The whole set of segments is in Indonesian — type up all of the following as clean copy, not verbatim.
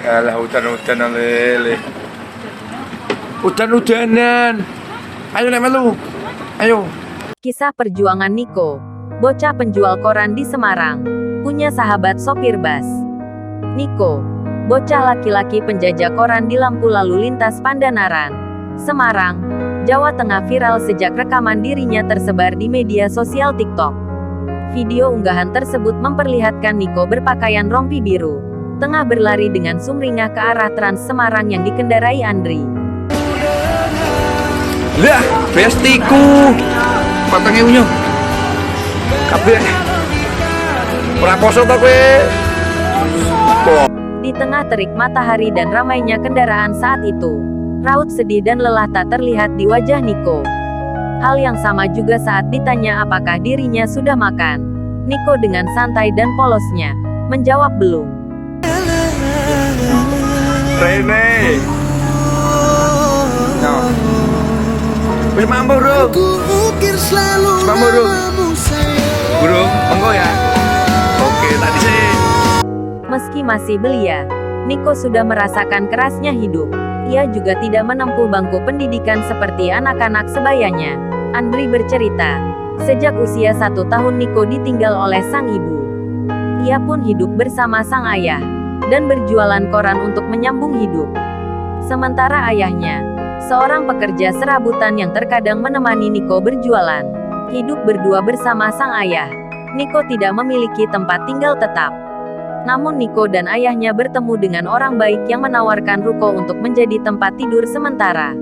Alah hutan-hutan lele. Hutan-hudanan. Ayo nek melu. Ayo. Kisah perjuangan Niko, bocah penjual koran di Semarang, punya sahabat sopir bus. Niko, bocah laki-laki penjajah koran di lampu lalu lintas Pandanaran, Semarang, Jawa Tengah viral sejak rekaman dirinya tersebar di media sosial TikTok. Video unggahan tersebut memperlihatkan Niko berpakaian rompi biru, tengah berlari dengan sumringah ke arah Trans Semarang yang dikendarai Andri. Lah, bestiku. Patenge unyu. Kabeh. Ora poso to kowe. Di tengah terik matahari dan ramainya kendaraan saat itu, raut sedih dan lelah tak terlihat di wajah Niko. Hal yang sama juga saat ditanya apakah dirinya sudah makan. Niko dengan santai dan polosnya menjawab belum. Rene. No. Wis mampu, Bro. Mampu, Bro. Bro, monggo ya. Oke, tadi sih. Meski masih belia, Niko sudah merasakan kerasnya hidup. Ia juga tidak menempuh bangku pendidikan seperti anak-anak sebayanya. Andri bercerita, sejak usia 1 tahun Niko ditinggal oleh sang ibu. Ia pun hidup bersama sang ayah, dan berjualan koran untuk menyambung hidup. Sementara ayahnya, seorang pekerja serabutan yang terkadang menemani Niko berjualan. Hidup berdua bersama sang ayah, Niko tidak memiliki tempat tinggal tetap. Namun Niko dan ayahnya bertemu dengan orang baik yang menawarkan ruko untuk menjadi tempat tidur sementara.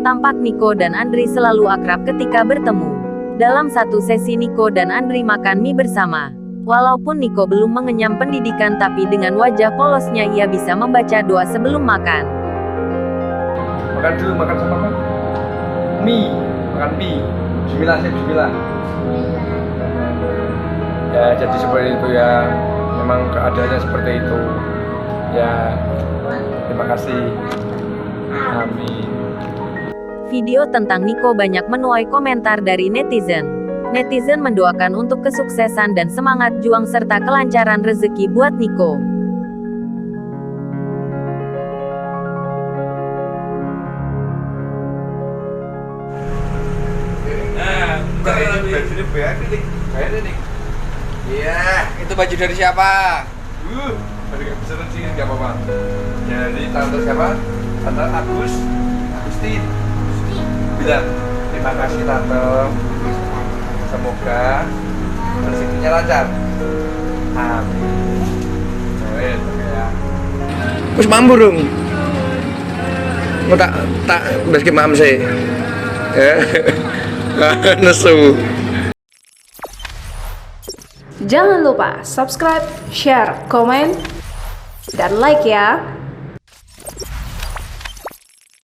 Tampak Niko dan Andri selalu akrab ketika bertemu. Dalam satu sesi Niko dan Andri makan mie bersama. Walaupun Niko belum mengenyam pendidikan tapi dengan wajah polosnya ia bisa membaca doa sebelum makan. Makan dulu, makan sama apa? Mie, makan mie. Bismillah, bismillah. Ya, jadi seperti itu ya. Memang keadaannya seperti itu. Ya, terima kasih. Amin. Video tentang Niko banyak menuai komentar dari netizen. Netizen mendoakan untuk kesuksesan dan semangat juang serta kelancaran rezeki buat Niko. Iya, itu baju dari siapa? Tadi nggak bisa sih, nggak apa-apa. Jadi tante siapa? Tante Agustin. Bilang, terima kasih tante. Semoga rezekinya lancar. Amin. Ya. Wis mampu dong. Mau tak meski mam sih. Nesu. Jangan lupa subscribe, share, komen, dan like ya.